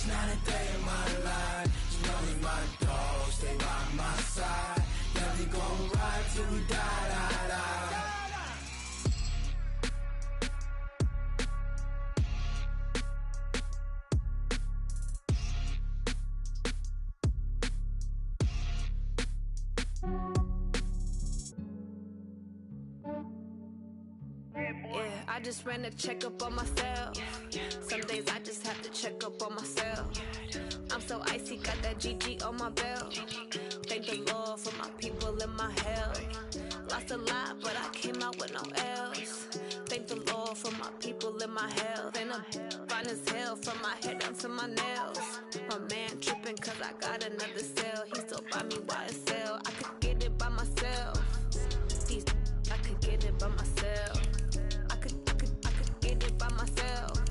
It's not a day in my life. You know me, my dog, stay by my side. Yeah, we gon' ride till we die, die, die. Yeah, I just ran a checkup on myself. Some days I just have to check up on myself. I'm so icy, got that GG on my belt. Thank the Lord for my people in my health. Lost a lot, but I came out with no L's. Thank the Lord for my people in my health. And I'm fine as hell from my head down to my nails. My man tripping cause I got another cell. He still buy me YSL. I could get it by myself. I could get it by myself. I could get it by myself.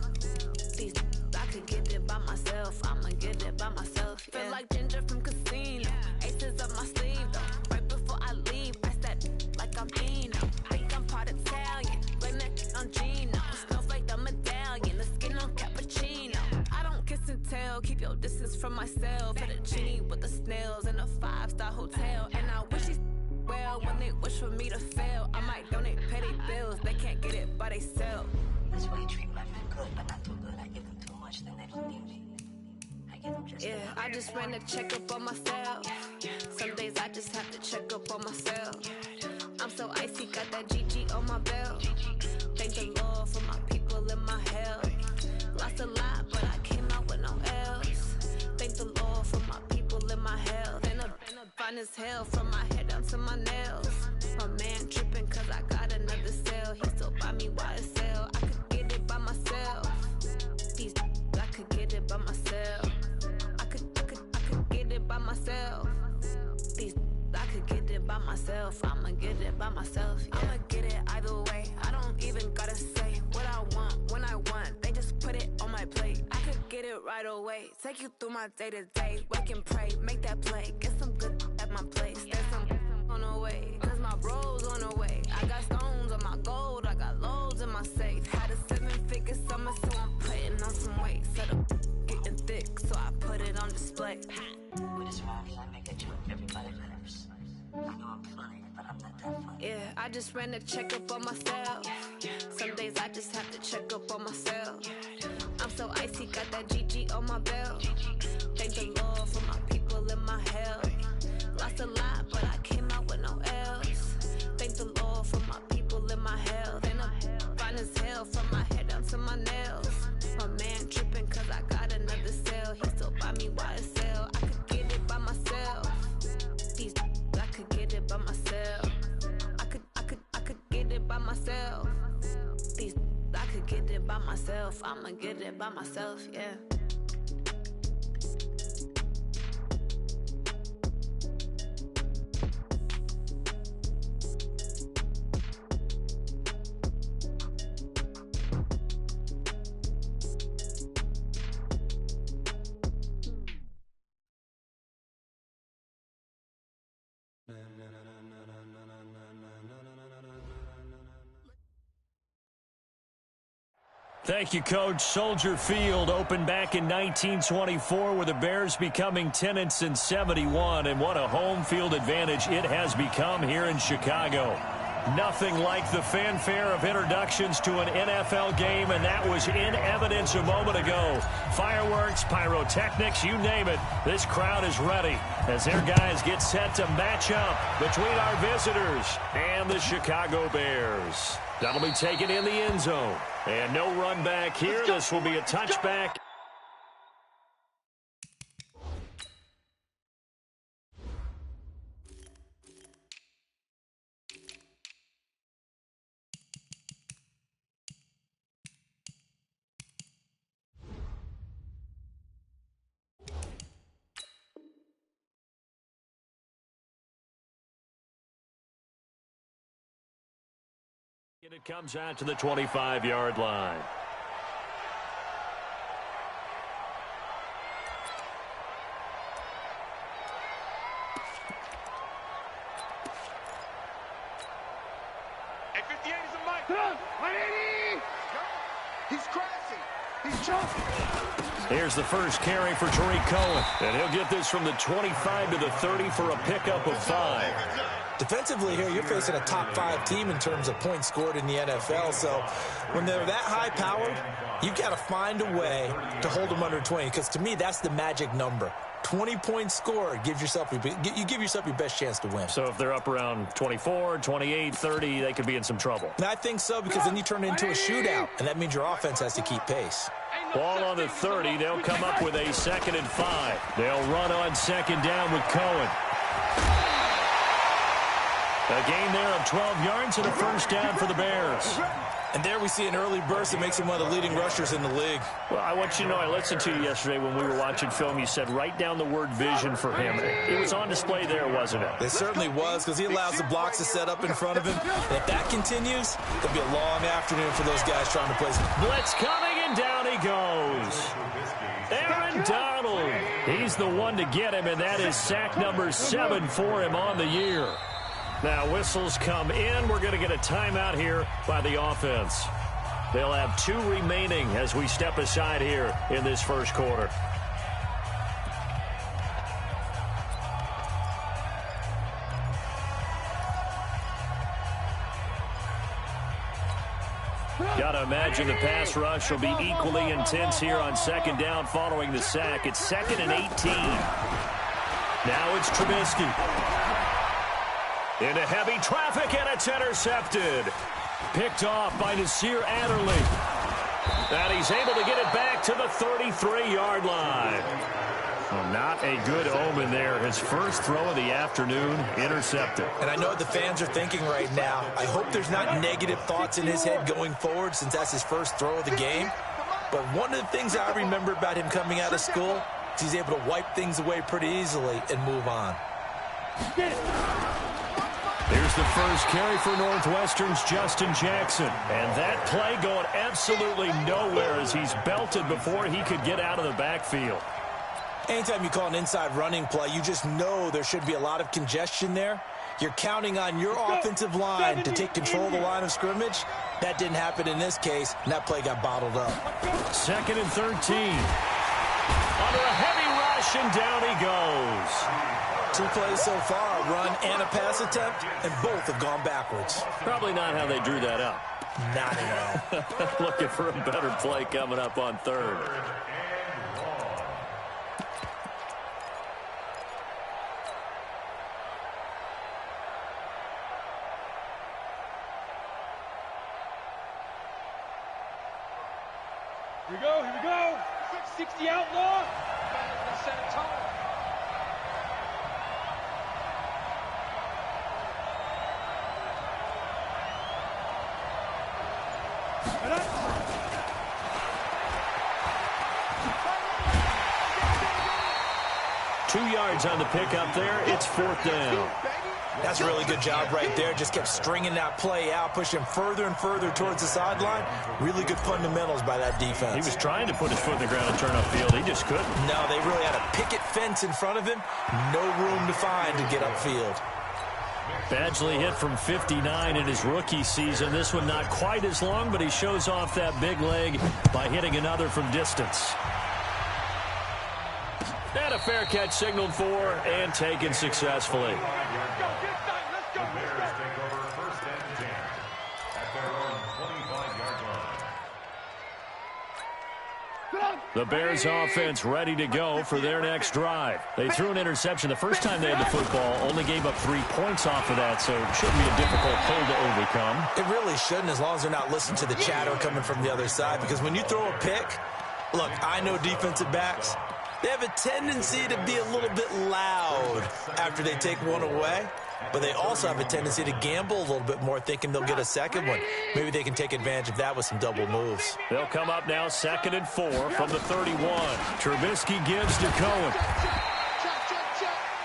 I could get it by myself. I'ma get it by myself. Yeah. Feel like Ginger from Casino. Aces up my sleeve though. Right before I leave, I said like I'm Eno. Think I'm part Italian. Blame that on Gino. Snowflake the medallion. The skin on cappuccino. I don't kiss and tell. Keep your distance from myself. At a genie with the snails in a 5-star hotel. And I wish these well when they wish for me to fail. I might donate, pay their bills. They can't get it by they self. That's why you treat my men good, but not too good. I give them too much, then they don't need me. I give them just I just ran a checkup on myself. Some days I just have to check up on myself. I'm so icy, got that GG on my belt. Thank the Lord for my people in my health. Lost a lot, but I came out with no L's. Thank the Lord for my people in my health. And I'm fine as hell from my head down to my nails. My man tripping cause I got another cell. He still buy me YSL. I could get it by myself. I could get it by myself. I could get it by myself. I could get it by myself. I'ma get it by myself. Yeah. I'ma get it either way. I don't even gotta say what I want when I want. They just put it on my plate. I could get it right away. Take you through my day to day. Wake and pray, make that play. Get some good at my place. There's some on the way. Cause my bro's on the way. I got stones on my gold. I got loads in my safe. Had a 7-figure summer, so I'm putting on some weight. Set up getting thick, so I put it on display. With this round, I make a joke. Everybody laughs. I know I'm funny, but I'm not that funny. Yeah, I just ran a checkup on myself. Some days I just have to check up on myself. I'm so icy, got that GG on my belt. Thank the Lord for my people in my health. Lost a lot, but I came out with no L's. Thank the Lord for my people in my health. And I'm fine as hell from my head down to my nails. My man tripping cause I got another cell. He still buy me YSL. I could get it by myself. I could get it by myself. I could get it by myself. I could get it by myself. I'ma get it by myself, yeah. Thank you, Coach. Soldier Field opened back in 1924 with the Bears becoming tenants in 71, and what a home field advantage it has become here in Chicago. Nothing like the fanfare of introductions to an NFL game, and that was in evidence a moment ago. Fireworks, pyrotechnics, you name it. This crowd is ready as their guys get set to match up between our visitors and the Chicago Bears. That'll be taken in the end zone. And no run back here. This will be a touchback. And it comes out to the 25-yard line. At 58 is a mic. 180! He's crashing. He's jumping. Here's the first carry for Tariq Cohen. And he'll get this from the 25 to the 30 for a pickup of 5. Defensively here, you're facing a top-5 team in terms of points scored in the NFL. So when they're that high-powered, you've got to find a way to hold them under 20. Because to me, that's the magic number. 20 points scored, you give yourself your best chance to win. So if they're up around 24, 28, 30, they could be in some trouble. And I think so, because then you turn it into a shootout, and that means your offense has to keep pace. Ball on the 30. They'll come up with a 2nd and 5. They'll run on 2nd down with Cohen. A gain there of 12 yards and a first down for the Bears. And there we see an early burst that makes him one of the leading rushers in the league. Well, I want you to know, I listened to you yesterday when we were watching film. You said write down the word vision for him. It was on display there, wasn't it? It certainly was, because he allows the blocks to set up in front of him. And if that continues, it'll be a long afternoon for those guys trying to play. Blitz coming, and down he goes. Aaron Donald. He's the one to get him, and that is sack number 7 for him on the year. Now, whistles come in. We're going to get a timeout here by the offense. They'll have 2 remaining as we step aside here in this first quarter. Got to imagine the pass rush will be equally intense here on 2nd down following the sack. It's 2nd and 18. Now it's Trubisky. Into heavy traffic, and it's intercepted. Picked off by Nasir Adderley. And he's able to get it back to the 33-yard line. Well, not a good omen there. His first throw of the afternoon, intercepted. And I know what the fans are thinking right now. I hope there's not negative thoughts in his head going forward, since that's his first throw of the game. But one of the things I remember about him coming out of school is he's able to wipe things away pretty easily and move on. Here's the first carry for Northwestern's Justin Jackson. And that play going absolutely nowhere as he's belted before he could get out of the backfield. Anytime you call an inside running play, you just know there should be a lot of congestion there. You're counting on your offensive line to take control of the line of scrimmage. That didn't happen in this case, and that play got bottled up. 2nd and 13. Under a heavy rush, and down he goes. 2 plays so far, a run and a pass attempt, and both have gone backwards. Probably not how they drew that up. Not at all. Looking for a better play coming up on 3rd. Here we go. 60 outlaw. Set a tone. Two yards on the pickup there. It's 4th down. That's a really good job right there. Just kept stringing that play out, pushing further and further towards the sideline. Really good fundamentals by that defense. He was trying to put his foot in the ground and turn upfield. He just couldn't. No, they really had a picket fence in front of him. No room to find to get upfield. Badgley hit from 59 in his rookie season. This one not quite as long, but he shows off that big leg by hitting another from distance. And a fair catch signaled for and taken successfully. The Bears offense ready to go for their next drive. They threw an interception the first time they had the football, only gave up 3 points off of that, so it shouldn't be a difficult hole to overcome. It really shouldn't, as long as they're not listening to the chatter coming from the other side, because when you throw a pick, look, I know defensive backs, they have a tendency to be a little bit loud after they take one away, but they also have a tendency to gamble a little bit more, thinking they'll get a second one. Maybe they can take advantage of that with some double moves. They'll come up now 2nd and 4 from the 31. Trubisky gives to Cohen.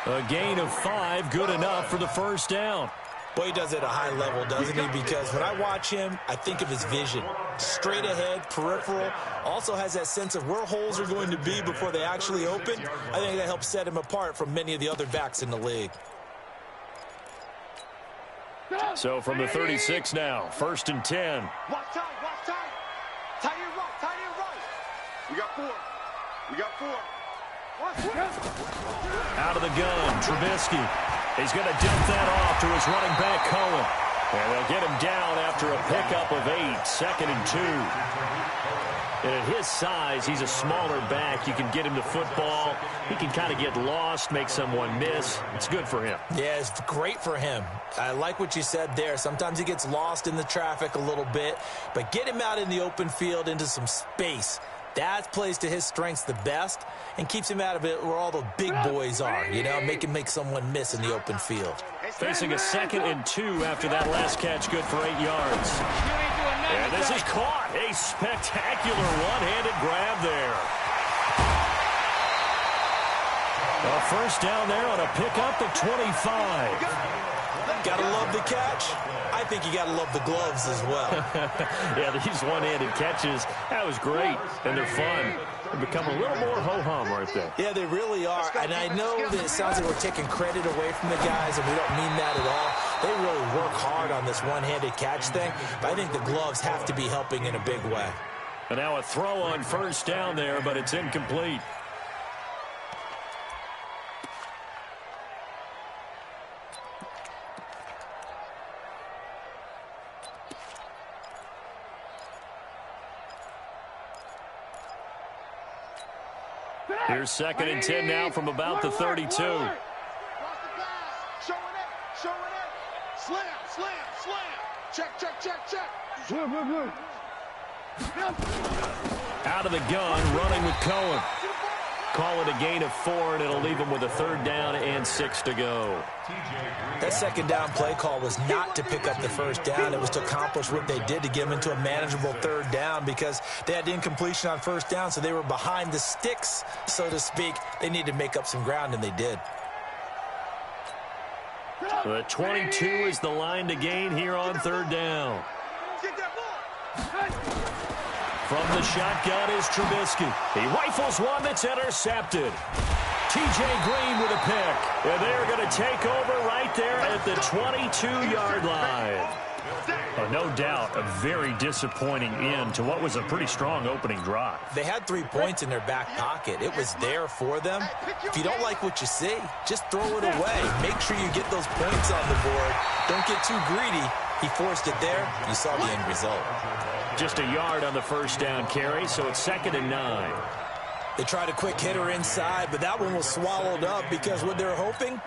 A gain of 5, good enough for the first down. Boy, he does it at a high level, doesn't he? Because when I watch him, I think of his vision. Straight ahead, peripheral. Also has that sense of where holes are going to be before they actually open. I think that helps set him apart from many of the other backs in the league. So from the 36 now, 1st and 10. Watch time. Tie it right. We got 4. We got 4. Out of the gun, Trubisky. He's going to dump that off to his running back, Cohen. And they'll get him down after a pickup of 8, 2nd and 2. And at his size, he's a smaller back. You can get him to football. He can kind of get lost, make someone miss. It's good for him. Yeah, it's great for him. I like what you said there. Sometimes he gets lost in the traffic a little bit, but get him out in the open field into some space. That plays to his strengths the best and keeps him out of it where all the big boys are, you know, make someone miss in the open field. Facing a 2nd and 2 after that last catch, good for 8 yards. And this is caught. A spectacular one-handed grab there. A first down there on a pickup at 25. Gotta love the catch. I think you gotta love the gloves as well. Yeah, these one-handed catches, that was great, and they're fun. They become a little more ho-hum, aren't they? Yeah, they really are, and I know that it sounds like we're taking credit away from the guys, and we don't mean that at all. They really work hard on this one-handed catch thing, but I think the gloves have to be helping in a big way. And now a throw on first down there, but it's incomplete. Here's 2nd and 10 now from about the 32. Showing it. Slam. Check. Out of the gun, running with Cohen. Call it a gain of 4, and it'll leave him with a 3rd down and 6 to go. That 2nd down play call was not to pick up the first down. It was to accomplish what they did to get them into a manageable 3rd down because they had incompletion on first down, so they were behind the sticks, so to speak. They needed to make up some ground, and they did. The 22 is the line to gain here on 3rd down. From the shotgun is Trubisky. He rifles one that's intercepted. T.J. Green with a pick. And they're going to take over right there at the 22-yard line. No doubt a very disappointing end to what was a pretty strong opening drive. They had 3 points in their back pocket. It was there for them. If you don't like what you see, just throw it away. Make sure you get those points on the board. Don't get too greedy. He forced it there. You saw the end result. Just a yard on the first down carry, so it's 2nd and 9. They tried a quick hitter inside, but that one was swallowed up because what they're hoping,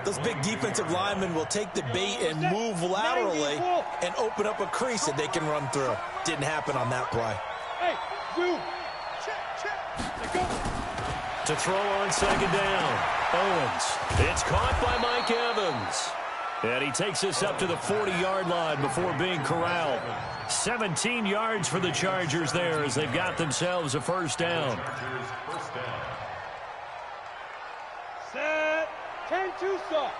those big defensive linemen will take the bait and move laterally and open up a crease that they can run through. Didn't happen on that play. To throw on 2nd down, Owens. It's caught by Mike Evans. And he takes us up to the 40-yard line before being corralled. 17 yards for the Chargers there as they've got themselves a first down. Set. 10-2 stop.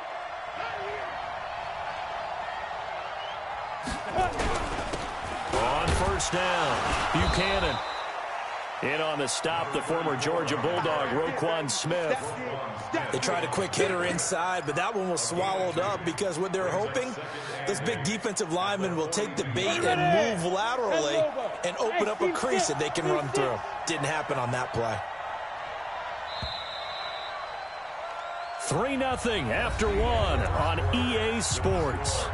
On first down, Buchanan. In on the stop, the former Georgia Bulldog, Roquan Smith. They tried a quick hitter inside, but that one was swallowed up because what they're hoping, those big defensive linemen will take the bait and move laterally and open up a crease that they can run through. Didn't happen on that play. 3-0 after 1 on EA Sports.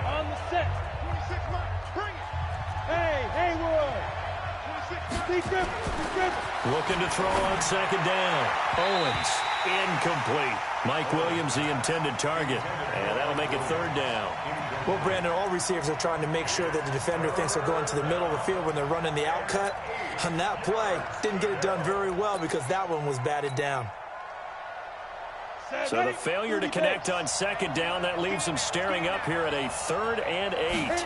On the set. 26 Mike, bring it. Hey, Haywood. 26. Looking to throw on 2nd down. Owens, incomplete. Mike Williams, the intended target. And that'll make it 3rd down. Well, Brandon, all receivers are trying to make sure that the defender thinks they're going to the middle of the field when they're running the outcut. On that play, didn't get it done very well because that one was batted down. So the failure to connect on 2nd down, that leaves them staring up here at a 3rd and 8.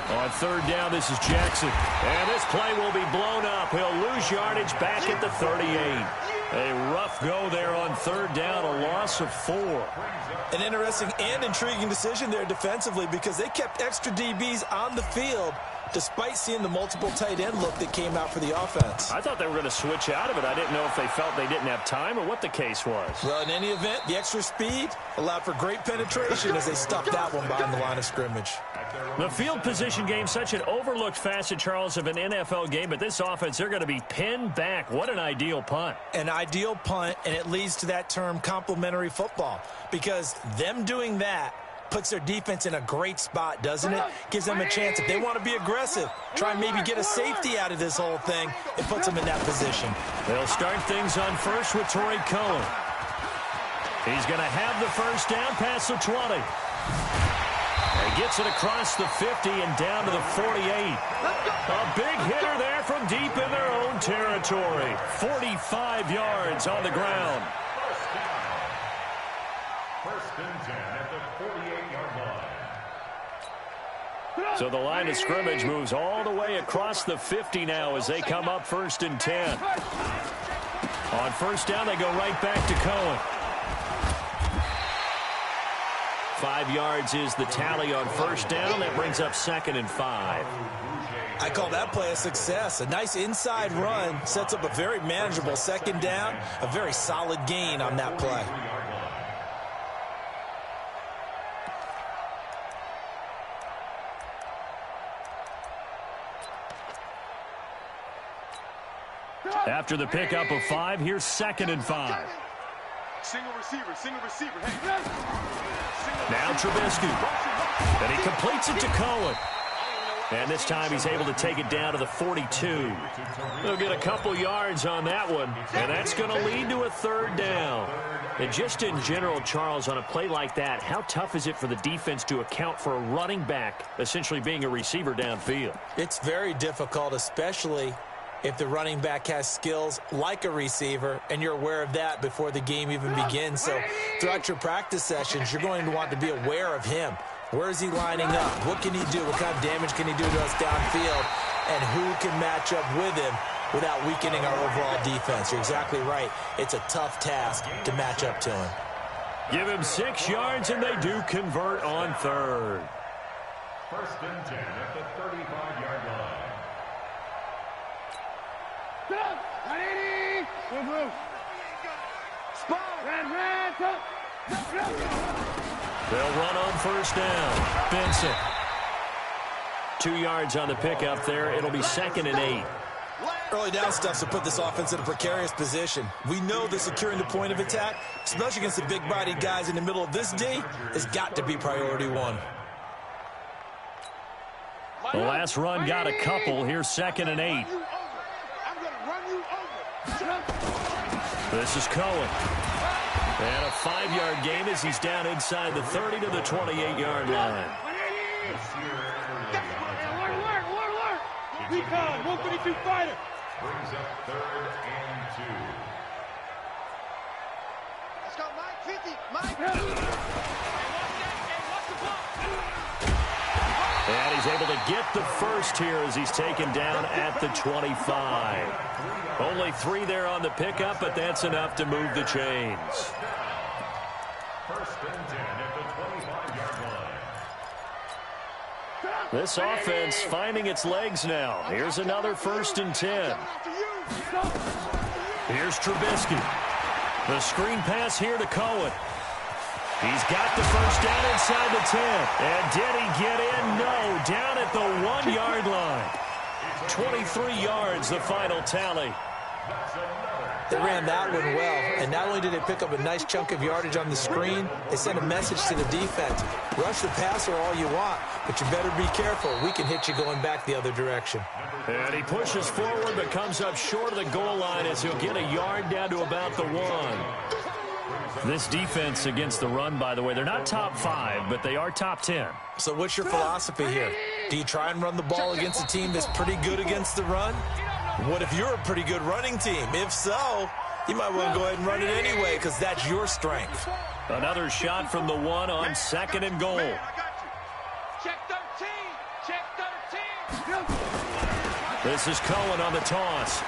On 3rd down, this is Jackson. And this play will be blown up. He'll lose yardage back at the 38. A rough go there on 3rd down, a loss of 4. An interesting and intriguing decision there defensively because they kept extra DBs on the field, despite seeing the multiple tight end look that came out for the offense. I thought they were going to switch out of it. I didn't know if they felt they didn't have time or what the case was. Well, in any event, the extra speed allowed for great penetration as they stuffed that one behind the line of scrimmage. The field position game, such an overlooked facet, Charles, of an NFL game, but this offense, they're going to be pinned back. What an ideal punt. An ideal punt, and it leads to that term complementary football, because them doing that puts their defense in a great spot, doesn't it? Gives them a chance. If they want to be aggressive, try and maybe get a safety out of this whole thing, it puts them in that position. They'll start things on first with Torrey Cohen. He's going to have the first down past the 20. He gets it across the 50 and down to the 48. A big hitter there from deep in their own territory. 45 yards on the ground. First and 10 at the 48-yard line. So the line of scrimmage moves all the way across the 50 now as they come up first and 10. On first down, they go right back to Cohen. 5 yards is the tally on first down. That brings up 2nd and 5. I call that play a success. A nice inside run sets up a very manageable second down. A very solid gain on that play. After the pickup of 5, here's 2nd and 5. Single receiver, hey. Now Trubisky. And he completes it to Cohen. And this time he's able to take it down to the 42. They'll get a couple yards on that one. And that's going to lead to a 3rd down. And just in general, Charles, on a play like that, how tough is it for the defense to account for a running back essentially being a receiver downfield? It's very difficult, especially if the running back has skills like a receiver, and you're aware of that before the game even begins. So throughout your practice sessions, you're going to want to be aware of him. Where is he lining up? What can he do? What kind of damage can he do to us downfield? And who can match up with him without weakening our overall defense? You're exactly right. It's a tough task to match up to him. Give him 6 yards, and they do convert on 3rd. First and 10 at the 35-yard line. They'll run on first down. Benson. 2 yards on the pickup there. It'll be 2nd and 8. Early down stuff to put this offense in a precarious position. We know that securing the point of attack, especially against the big-bodied guys in the middle of this D, has got to be priority 1. The last run got a couple. Here's 2nd and 8. This is Cohen. And a 5-yard gain as he's down inside the 30 to the 28-yard line. Recon, 152 fighter. Brings up 3rd and 2. Let's go, Mike. 50. Mike. And he's able to get the first here as he's taken down at the 25. Only 3 there on the pickup, but that's enough to move the chains. First and 10 at the 25-yard line. This offense finding its legs now. Here's another 1st and 10. Here's Trubisky. The screen pass here to Cohen. He's got the first down inside the 10. And did he get in? No. Down at the 1-yard line. 23 yards, the final tally. They ran that one well, and not only did they pick up a nice chunk of yardage on the screen, they sent a message to the defense. Rush the passer all you want, but you better be careful. We can hit you going back the other direction. And he pushes forward but comes up short of the goal line as he'll get a yard down to about the 1. This defense against the run, by the way, they're not top 5, but they are top 10. So what's your philosophy here? Do you try and run the ball against a team that's pretty good against the run? What if you're a pretty good running team? If so, you might want to go ahead and run it anyway because that's your strength. Another shot from the 1 on 2nd and goal. Check 13. Check 13. This is Cohen on the toss.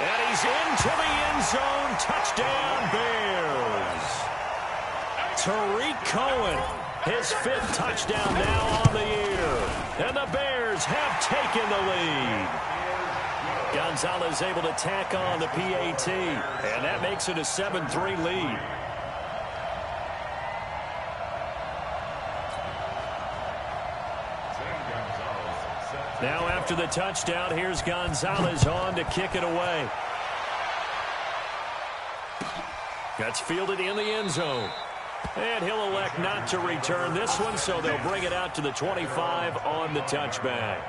And he's into the end zone. Touchdown, Bears. Tariq Cohen, his 5th touchdown now on the year. And the Bears have taken the lead. Gonzalez able to tack on the PAT, and that makes it a 7-3 lead. Now after the touchdown, here's Gonzalez on to kick it away. That's fielded in the end zone. And he'll elect not to return this one, so they'll bring it out to the 25 on the touchback.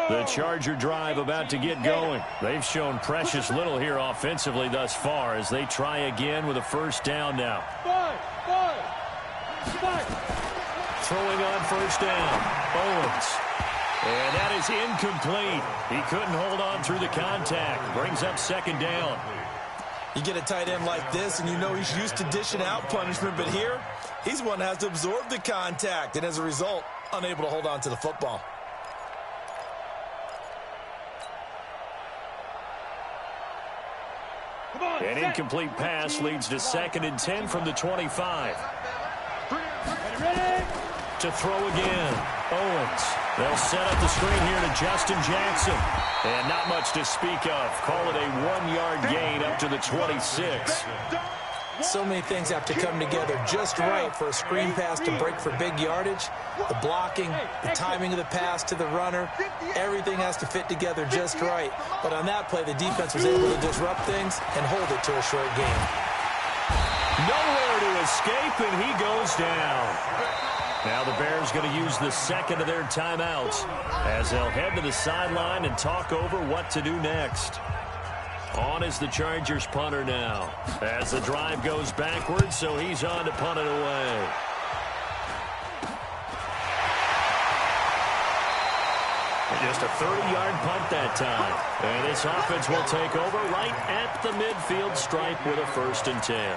The Charger drive about to get going. They've shown precious little here offensively thus far as they try again with a first down now. Throwing on first down, Owens. And that is incomplete. He couldn't hold on through the contact. Brings up second down. You get a tight end like this, and you know he's used to dishing out punishment, but here, he's one that has to absorb the contact, and as a result, unable to hold on to the football. An incomplete pass leads to 2nd and 10 from the 25. To throw again, Owens. They'll set up the screen here to Justin Jackson. And not much to speak of. Call it a 1-yard gain up to the 26. So many things have to come together just right for a screen pass to break for big yardage. The blocking, the timing of the pass to the runner, everything has to fit together just right. But on that play, the defense was able to disrupt things and hold it to a short game. Nowhere to escape, and he goes down. Now the Bears going to use the second of their timeouts as they'll head to the sideline and talk over what to do next. On is the Chargers punter now as the drive goes backwards, so he's on to punt it away. Just a 30-yard punt that time. And this offense will take over right at the midfield stripe with a 1st and 10.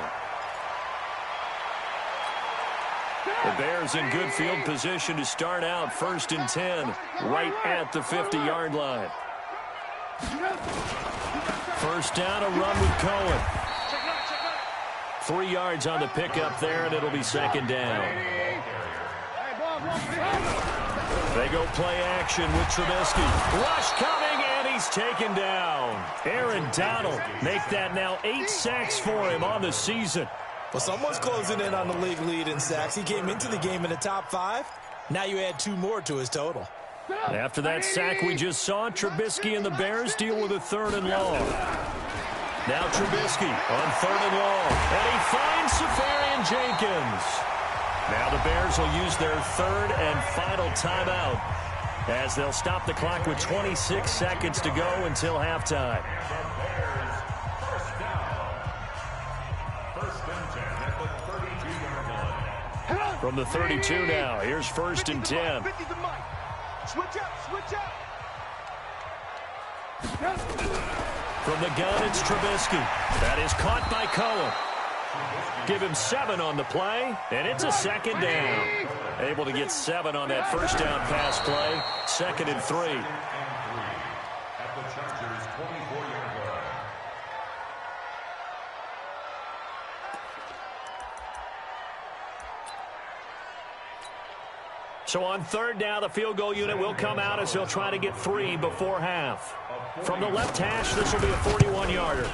The Bears in good field position to start out 1st and 10 right at the 50-yard line. First down, a run with Cohen. 3 yards on the pickup there, and it'll be 2nd down. They go play action with Trubisky. Rush coming, and he's taken down. Aaron Donald make that now 8 sacks for him on the season. Well, someone's closing in on the league lead in sacks. He came into the game in the top 5. Now you add 2 more to his total. After that sack we just saw, Trubisky and the Bears deal with a 3rd and long. Now Trubisky on 3rd and long. And he finds Safarian Jenkins. Now the Bears will use their 3rd and final timeout as they'll stop the clock with 26 seconds to go until halftime. From the 32 now, here's 1st and 10. Switch up. From the gun, it's Trubisky. That is caught by Cohen. Give him 7 on the play, and it's a 2nd down. Able to get 7 on that first down pass play. 2nd and 3. At the Chargers' 24-yard line. So on 3rd down, the field goal unit will come out as they'll try to get 3 before half. From the left hash, this will be a 41-yarder.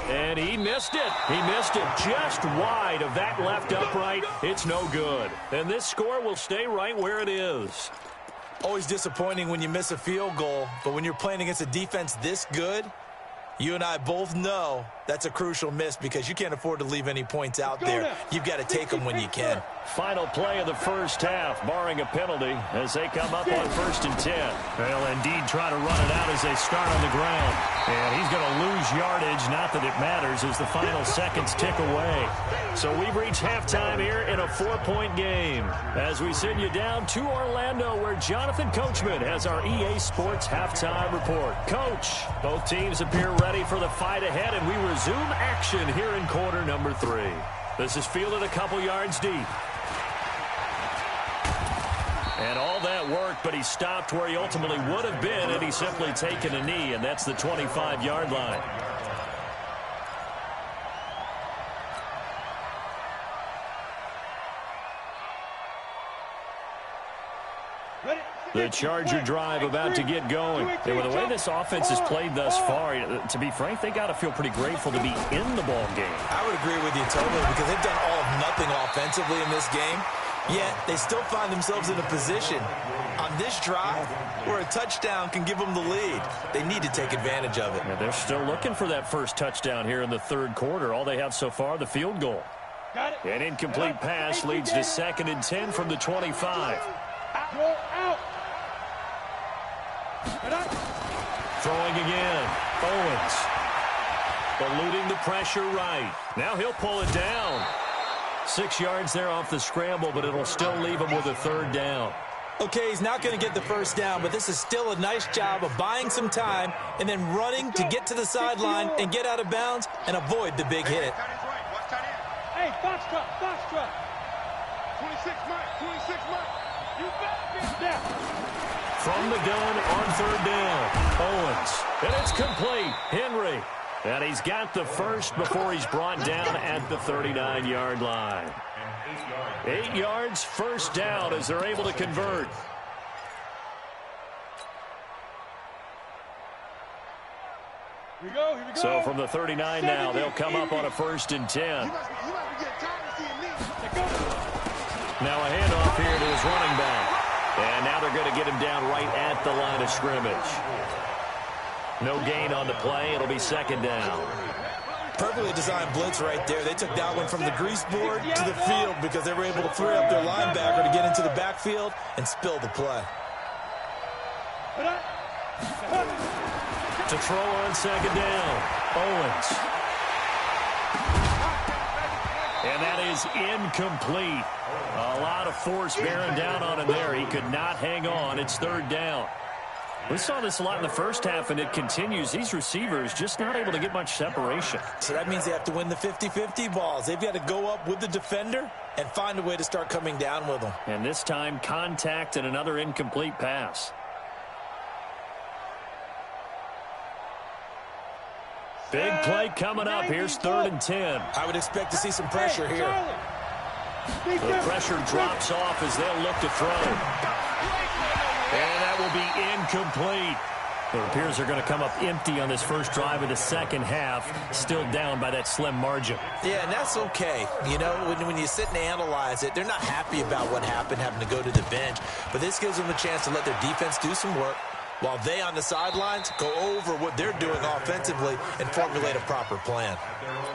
And he missed it. He missed it just wide of that left upright. It's no good. And this score will stay right where it is. Always disappointing when you miss a field goal, but when you're playing against a defense this good, you and I both know that's a crucial miss because you can't afford to leave any points out there. You've got to take them when you can. Final play of the first half, barring a penalty, as they come up on 1st and 10. They'll indeed try to run it out as they start on the ground. And he's going to lose yardage, not that it matters, as the final seconds tick away. So we've reached halftime here in a 4-point game. As we send you down to Orlando, where Jonathan Coachman has our EA Sports halftime report. Coach, both teams appear ready for the fight ahead, and we resume action here in quarter number 3. This is fielded a couple yards deep. And all that work, but he stopped where he ultimately would have been had he simply taken a knee, and that's the 25-yard line. The Charger drive about to get going. And with the way this offense has played thus far, to be frank, they got to feel pretty grateful to be in the ball game. I would agree with you totally, because they've done all of nothing offensively in this game, yet they still find themselves in a position on this drive where a touchdown can give them the lead. They need to take advantage of it. Yeah, they're still looking for that first touchdown here in the third quarter. All they have so far, the field goal. An incomplete pass leads to 2nd and 10 from the 25. Out. Throwing again. Owens. Eluding the pressure right. Now he'll pull it down. 6 yards there off the scramble, but it'll still leave him with a 3rd down. Okay, he's not going to get the first down, but this is still a nice job of buying some time and then running to get to the sideline and get out of bounds and avoid the big hit. Hey, Foxtrot. 26 Mike. You better be there. From the gun on 3rd down. Owens. And it's complete. Henry. And he's got the first before he's brought down at the 39-yard line. 8 yards, first down as they're able to convert. Here we go. So from the 39 now, they'll come up on a 1st and 10. Now a handoff here to his running back. And now they're going to get him down right at the line of scrimmage. No gain on the play. It'll be 2nd down. Perfectly designed blitz right there. They took that one from the grease board to the field because they were able to free up their linebacker to get into the backfield and spill the play. To throw on 2nd down. Owens. And that is incomplete. A lot of force bearing down on him there. He could not hang on. It's 3rd down. We saw this a lot in the first half, and it continues. These receivers just not able to get much separation. So that means they have to win the 50-50 balls. They've got to go up with the defender and find a way to start coming down with them. And this time, contact and another incomplete pass. Big play coming up. Here's 3rd and 10. I would expect to see some pressure here. The pressure drops off as they'll look to throw. And that will be incomplete. It appears they're going to come up empty on this first drive of the second half, still down by that slim margin. Yeah, and that's okay. You know, when you sit and analyze it, they're not happy about what happened, having to go to the bench. But this gives them a chance to let their defense do some work, while they on the sidelines go over what they're doing offensively and formulate a proper plan.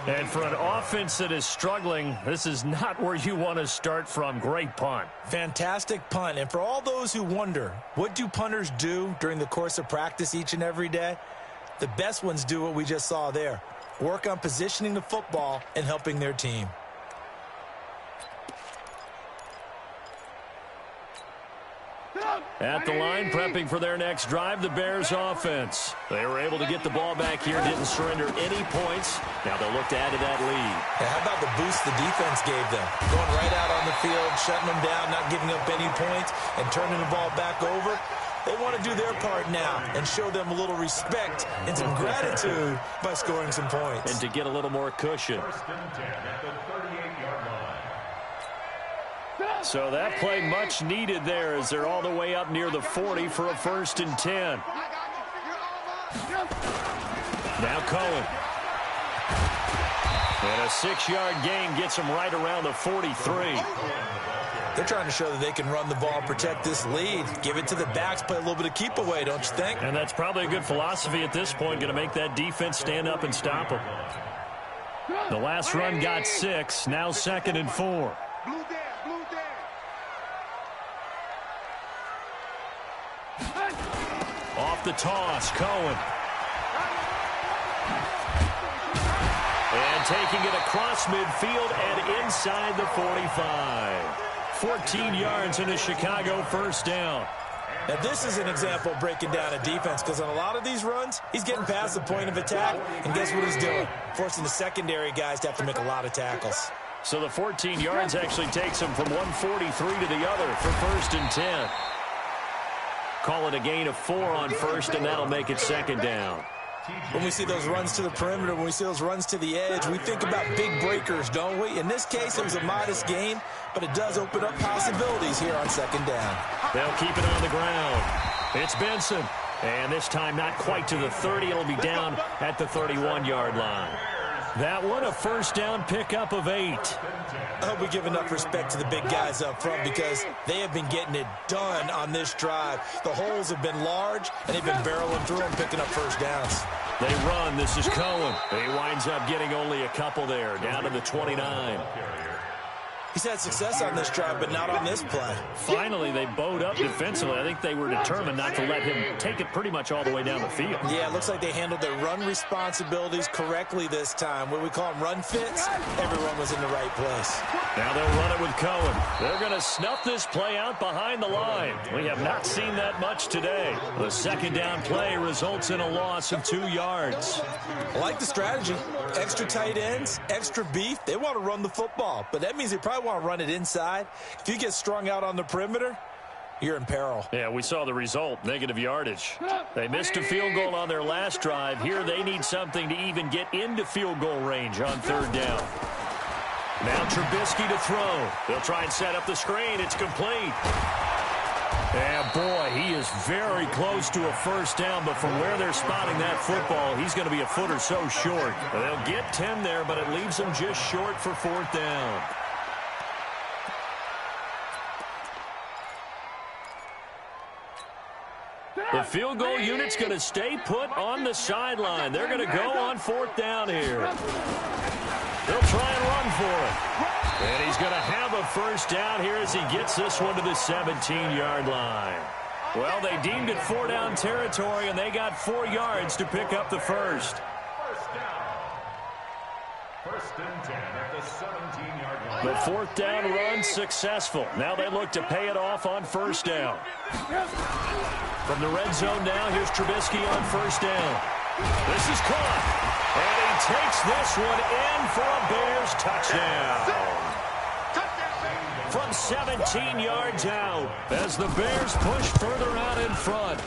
And for an offense that is struggling, this is not where you want to start from. Great punt. Fantastic punt. And for all those who wonder, what do punters do during the course of practice each and every day? The best ones do what we just saw there. Work on positioning the football and helping their team. At the line, prepping for their next drive, the Bears offense. They were able to get the ball back here, didn't surrender any points. Now they'll look to add to that lead. Yeah, how about the boost the defense gave them? Going right out on the field, shutting them down, not giving up any points, and turning the ball back over. They want to do their part now and show them a little respect and some gratitude by scoring some points. And to get a little more cushion. 1st and 10 at the 38-yard line. So that play much needed there as they're all the way up near the 40 for a 1st and 10. Now Cohen. And a 6-yard gain gets them right around the 43. They're trying to show that they can run the ball, protect this lead. Give it to the backs, play a little bit of keep away, don't you think? And that's probably a good philosophy at this point, going to make that defense stand up and stop them. The last run got 6, now 2nd and 4. Off the toss, Cohen. And taking it across midfield and inside the 45. 14 yards in a Chicago 1st down. Now, this is an example of breaking down a defense, because on a lot of these runs, he's getting past the point of attack, and guess what he's doing? Forcing the secondary guys to have to make a lot of tackles. So the 14 yards actually takes him from 143 to the other for 1st and 10. Call it a gain of 4 on 1st, and that'll make it 2nd down. When we see those runs to the perimeter, when we see those runs to the edge, we think about big breakers, don't we? In this case, it was a modest gain, but it does open up possibilities here on 2nd down. They'll keep it on the ground. It's Benson. And this time not quite to the 30. It'll be down at the 31-yard line. That one, a 1st down pickup of 8. I hope we give enough respect to the big guys up front because they have been getting it done on this drive. The holes have been large, and they've been barreling through them, picking up 1st downs. They run. This is Cohen. He winds up getting only a couple there, down to the 29. He's had success on this drive, but not on this play. Finally, they bowed up defensively. I think they were determined not to let him take it pretty much all the way down the field. Yeah, it looks like they handled their run responsibilities correctly this time. What we call them run fits, everyone was in the right place. Now they'll run it with Cohen. They're going to snuff this play out behind the line. We have not seen that much today. The 2nd down play results in a loss of 2 yards. I like the strategy. Extra tight ends, extra beef. They want to run the football, but that means they probably want to run it inside. If you get strung out on the perimeter, you're in peril. Yeah, we saw the result, negative yardage. They missed a field goal on their last drive. Here they need something to even get into field goal range on 3rd down. Now Trubisky to throw. They'll try and set up the screen. It's complete. And boy, he is very close to a 1st down, but from where they're spotting that football, he's going to be a foot or so short. They'll get 10 there, but it leaves them just short for 4th down. The field goal unit's going to stay put on the sideline. They're going to go on 4th down here. They'll try and run for it. And he's going to have a 1st down here as he gets this one to the 17-yard line. Well, they deemed it 4-down territory, and they got 4 yards to pick up the 1st. 1st and 10 at the 17-yard line. The 4th down run successful. Now they look to pay it off on 1st down. From the red zone now, here's Trubisky on 1st down. This is caught. And he takes this one in for a Bears touchdown. From 17 yards out as the Bears push further out in front.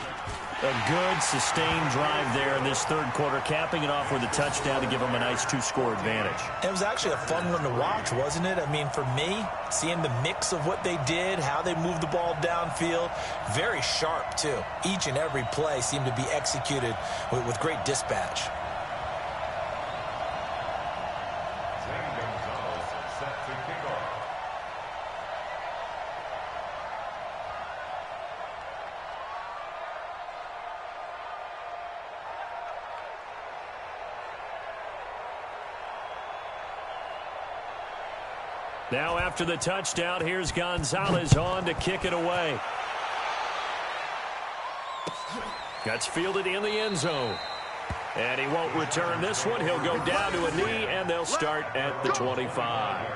A good, sustained drive there in this 3rd quarter, capping it off with a touchdown to give them a nice 2-score advantage. It was actually a fun one to watch, wasn't it? I mean, for me, seeing the mix of what they did, how they moved the ball downfield, very sharp, too. Each and every play seemed to be executed with great dispatch. Set to kick off. Now after the touchdown, here's Gonzalez on to kick it away. That's fielded in the end zone. And he won't return this one. He'll go down to a knee, and they'll start at the 25.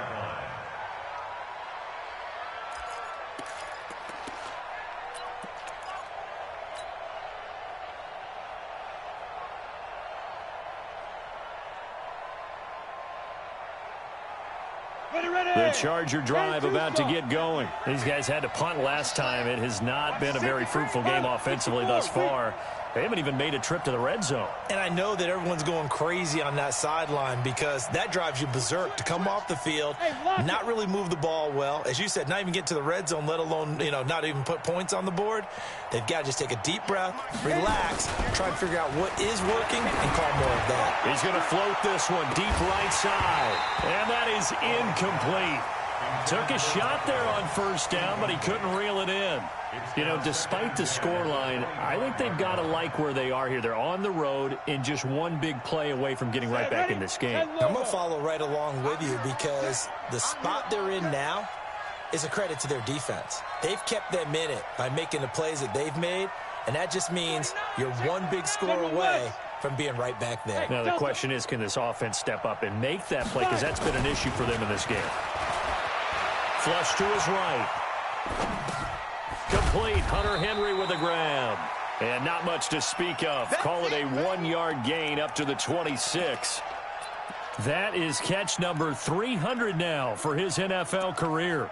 The Charger drive about to get going. These guys had to punt last time. It has not been a very fruitful game offensively thus far. They haven't even made a trip to the red zone. And I know that everyone's going crazy on that sideline because that drives you berserk to come off the field, not really move the ball well. As you said, not even get to the red zone, let alone, not even put points on the board. They've got to just take a deep breath, relax, try and figure out what is working and call more of that. He's going to float this one deep right side. And that is incomplete. Took a shot there on 1st down, but he couldn't reel it in. Despite the scoreline, I think they've got to like where they are here. They're on the road and just one big play away from getting right back in this game. I'm going to follow right along with you because the spot they're in now is a credit to their defense. They've kept them in it by making the plays that they've made, and that just means you're one big score away from being right back there. Now the question is, can this offense step up and make that play? Because that's been an issue for them in this game. Flush to his right. Complete. Hunter Henry with a grab. And not much to speak of. Call it a 1-yard gain up to the 26. That is catch number 300 now for his NFL career.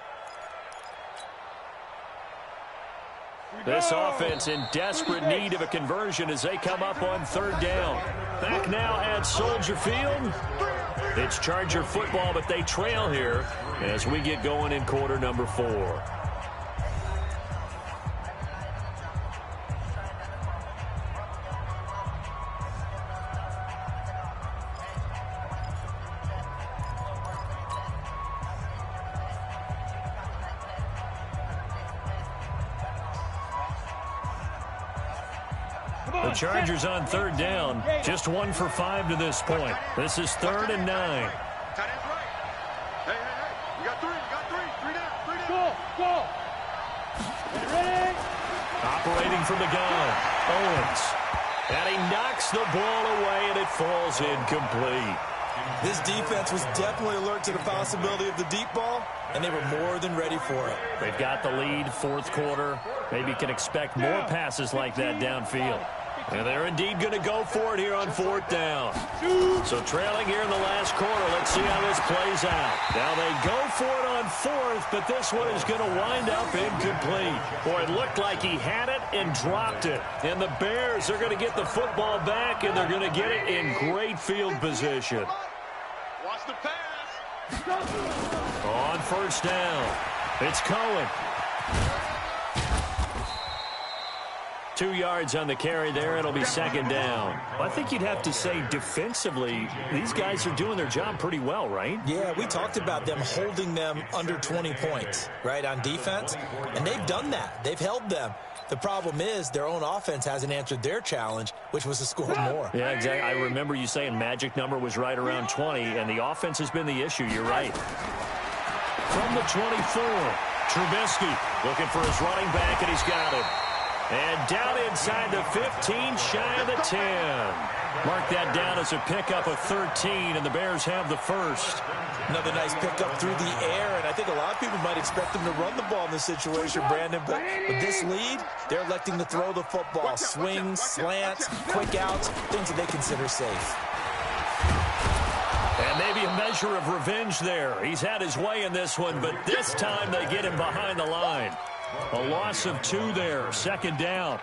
This offense in desperate need of a conversion as they come up on third down. Back now at Soldier Field. It's Charger football, but they trail here as we get going in quarter number 4. The Chargers on third down, just 1 for 5 to this point. This is 3rd and 9. Tight end's right. Hey. You got three. Three down. Go. Ready? Operating from the gun, Owens. And he knocks the ball away, and it falls incomplete. This defense was definitely alert to the possibility of the deep ball, and they were more than ready for it. They've got the lead, fourth quarter. Maybe can expect more passes like that downfield. And they're indeed going to go for it here on 4th down. So trailing here in the last quarter. Let's see how this plays out. Now they go for it on 4th, but this one is going to wind up incomplete. Boy, it looked like he had it and dropped it. And the Bears are going to get the football back, and they're going to get it in great field position. Watch the pass. On 1st down, it's Cohen. 2 yards on the carry there. It'll be 2nd down. I think you'd have to say defensively, these guys are doing their job pretty well, right? Yeah, we talked about them holding them under 20 points, right, on defense. And they've done that. They've held them. The problem is their own offense hasn't answered their challenge, which was to score more. Yeah, exactly. I remember you saying magic number was right around 20, and the offense has been the issue. You're right. From the 24, Trubisky looking for his running back, and he's got it. And down inside the 15, shy of the 10. Mark that down as a pickup of 13, and the Bears have the first. Another nice pickup through the air, and I think a lot of people might expect them to run the ball in this situation, Brandon. But with this lead, they're electing to throw the football. Swings, slants, quick outs, things that they consider safe. And maybe a measure of revenge there. He's had his way in this one, but this time they get him behind the line. A loss of 2 there, 2nd down.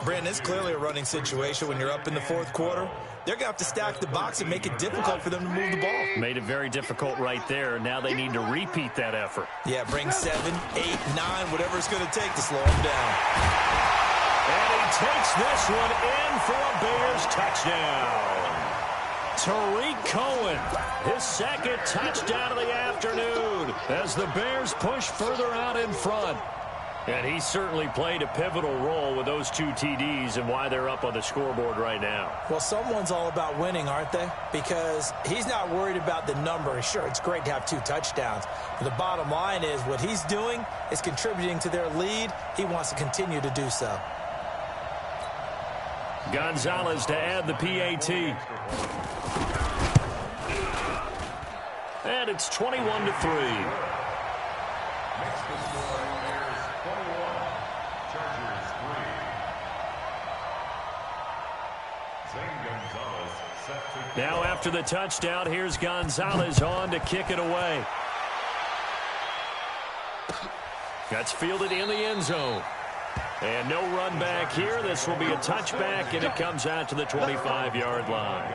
Brandon, it's clearly a running situation when you're up in the 4th quarter. They're going to have to stack the box and make it difficult for them to move the ball. Made it very difficult right there. Now they need to repeat that effort. Yeah, bring 7, 8, 9, whatever it's going to take to slow them down. And he takes this one in for a Bears touchdown. Tariq Cohen, his 2nd touchdown of the afternoon as the Bears push further out in front. And he certainly played a pivotal role with those 2 TDs and why they're up on the scoreboard right now. Well, someone's all about winning, aren't they? Because he's not worried about the number. Sure, it's great to have 2 touchdowns. But the bottom line is what he's doing is contributing to their lead. He wants to continue to do so. Gonzalez to add the PAT. And it's 21-3. Now after the touchdown, here's Gonzalez on to kick it away. That's fielded in the end zone. And no run back here. This will be a touchback, and it comes out to the 25-yard line.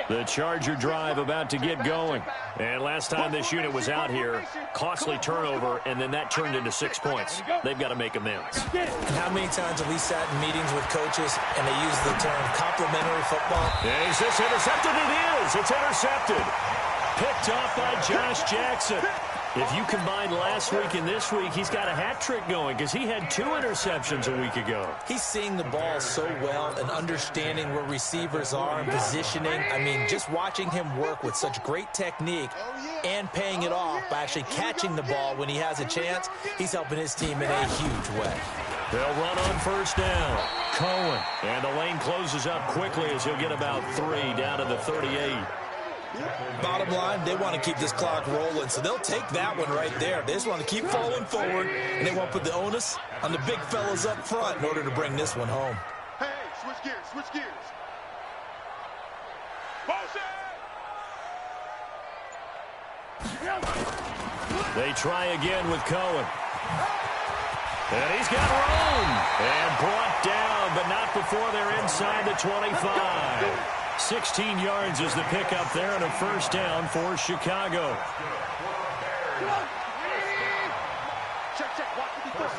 The Charger drive about to get going. And last time this unit was out here, costly turnover, and then that turned into 6 points. They've got to make amends. And how many times have we sat in meetings with coaches and they use the term complimentary football? And is this intercepted? It is. It's intercepted. Picked off by Josh Jackson. If you combine last week and this week, he's got a hat trick going because he had 2 interceptions a week ago. He's seeing the ball so well and understanding where receivers are and positioning. I mean, just watching him work with such great technique and paying it off by actually catching the ball when he has a chance, he's helping his team in a huge way. They'll run on first down. Cohen. And the lane closes up quickly as he'll get about 3 down to the 38. Bottom line, they want to keep this clock rolling, so they'll take that one right there. They just want to keep falling forward, and they want to put the onus on the big fellas up front in order to bring this one home. Hey, switch gears, switch gears. Motion! They try again with Cohen. And he's got room. And brought down, but not before they're inside the 25. 16 yards is the pickup there and a first down for Chicago. Check, check. Watch the defense.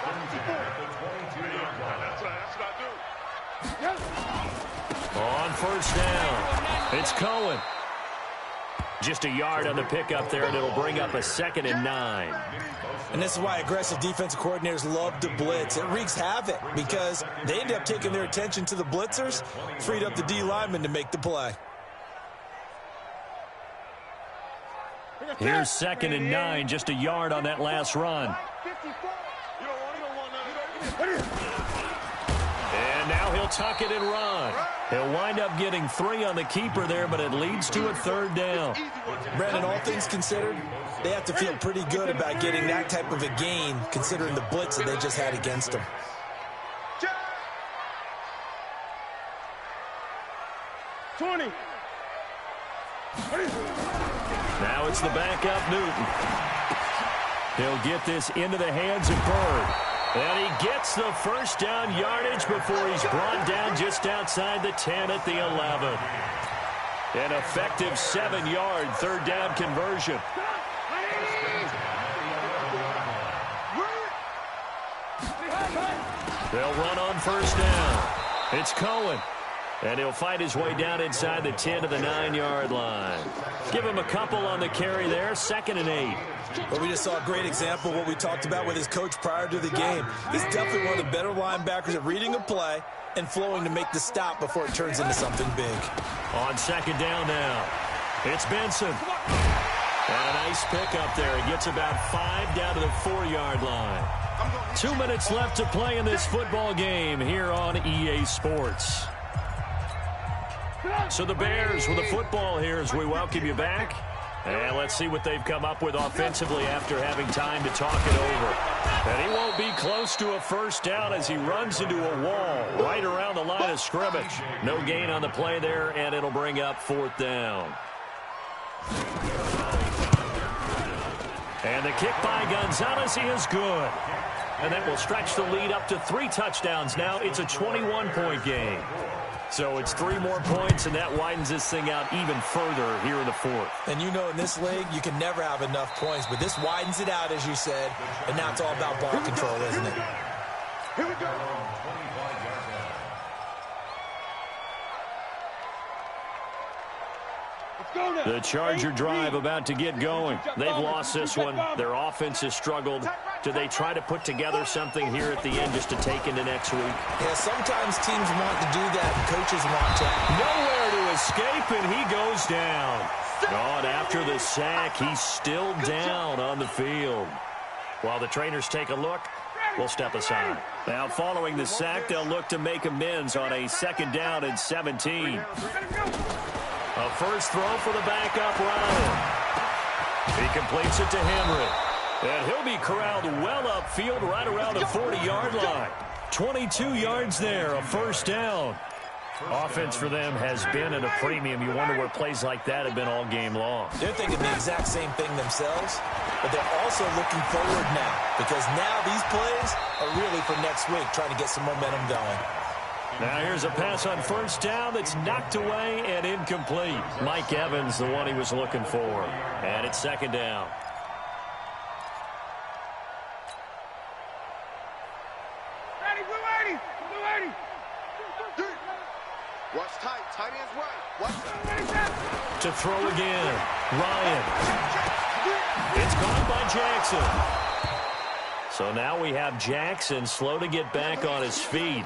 That's what I do. On first down, it's Cohen. Just a yard on the pickup there, and it'll bring up a 2nd and 9. And this is why aggressive defensive coordinators love to blitz. It wreaks havoc because they end up taking their attention to the blitzers, freed up the D lineman to make the play. Here's 2nd and 9, just a yard on that last run. And now he'll tuck it and run. He'll wind up getting 3 on the keeper there, but it leads to a 3rd down. Brandon, all things considered, they have to feel pretty good about getting that type of a gain, considering the blitz that they just had against them. Now it's the backup, Newton. He'll get this into the hands of Bird. And he gets the first down yardage before he's brought down just outside the 10 at the 11. An effective 7-yard 3rd down conversion. They'll run on first down. It's Cohen. And he'll fight his way down inside the 10 to the 9-yard line. Give him a couple on the carry there, 2nd and 8. But we just saw a great example of what we talked about with his coach prior to the game. He's definitely one of the better linebackers at reading a play and flowing to make the stop before it turns into something big. On 2nd down now, it's Benson. And a nice pickup there. He gets about 5 down to the 4-yard line. 2 minutes left to play in this football game here on EA Sports. So the Bears with the football here as we welcome you back. And let's see what they've come up with offensively after having time to talk it over. And he won't be close to a first down as he runs into a wall right around the line of scrimmage. No gain on the play there, and it'll bring up 4th down. And the kick by Gonzalez is good. And that will stretch the lead up to 3 touchdowns now. It's a 21-point game. So it's 3 more points, and that widens this thing out even further here in the 4th. And you know in this league, you can never have enough points, but this widens it out, as you said, and now it's all about ball control, isn't it? Here we go. The Charger drive about to get going. They've lost this one. Their offense has struggled. Do they try to put together something here at the end just to take into next week? Yeah, sometimes teams want to do that, and coaches want to. Nowhere to escape, and he goes down. Oh, and after the sack, he's still down on the field. While the trainers take a look, we'll step aside. Now, following the sack, they'll look to make amends on a 2nd down and 17. A first throw for the backup, Ryan. He completes it to Henry. And he'll be corralled well upfield right around the 40-yard line. 22 yards there, a first down. Offense for them has been at a premium. You wonder where plays like that have been all game long. They're thinking the exact same thing themselves, but they're also looking forward now because now these plays are really for next week, trying to get some momentum going. Now here's a pass on first down that's knocked away and incomplete. Mike Evans, the one he was looking for. And it's 2nd down. Watch tight. Tight ends right. Watch tight. To throw again. Ryan. It's caught by Jackson. So now we have Jackson slow to get back on his feet.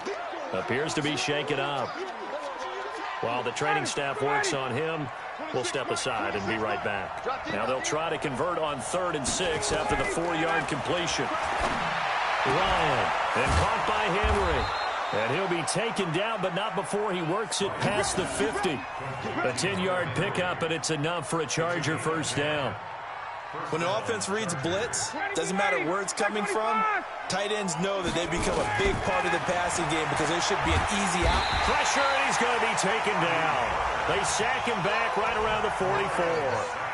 Appears to be shaken up. While the training staff works on him, we'll step aside and be right back. Now they'll try to convert on 3rd and 6 after the 4-yard completion. Ryan, and caught by Henry. And he'll be taken down, but not before he works it past the 50. A 10-yard pickup, and it's enough for a Charger first down. When the offense reads blitz, doesn't matter where it's coming from, tight ends know that they become a big part of the passing game because there should be an easy out. Pressure, and he's going to be taken down. They sack him back right around the 44.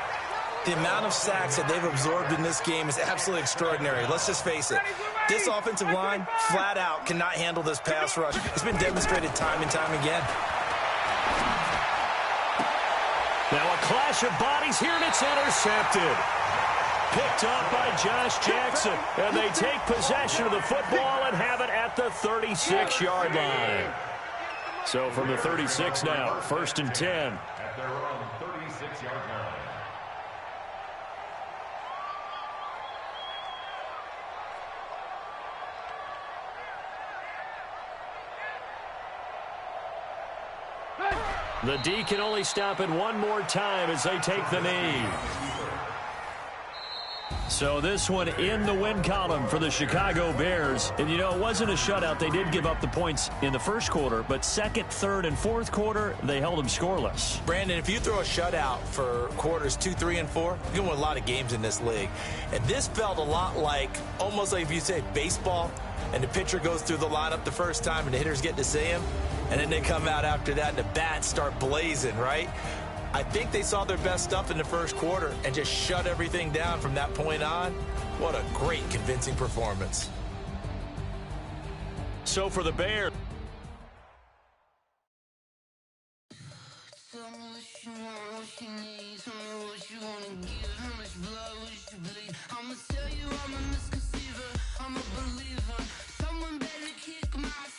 The amount of sacks that they've absorbed in this game is absolutely extraordinary. Let's just face it. This offensive line, flat out, cannot handle this pass rush. It's been demonstrated time and time again. Now a clash of bodies here, and it's intercepted. Picked up by Josh Jackson. And they take possession of the football and have it at the 36-yard line. So from the 36 now, 1st and 10. At their own 36-yard line. The D can only stop it one more time as they take the knee. So this one in the win column for the Chicago Bears. And, you know, it wasn't a shutout. They did give up the points in the first quarter, but second, third, and fourth quarter, they held them scoreless. Brandon, if you throw a shutout for quarters 2, 3, and 4, you can win a lot of games in this league. And this felt a lot like, almost like if you say baseball, and the pitcher goes through the lineup the first time and the hitters get to see him, and then they come out after that and the bats start blazing, right? I think they saw their best stuff in the first quarter and just shut everything down from that point on. What a great, convincing performance. So for the Bears. I'ma tell you I'm a misconceiver, I'm a believer. Someone better kick my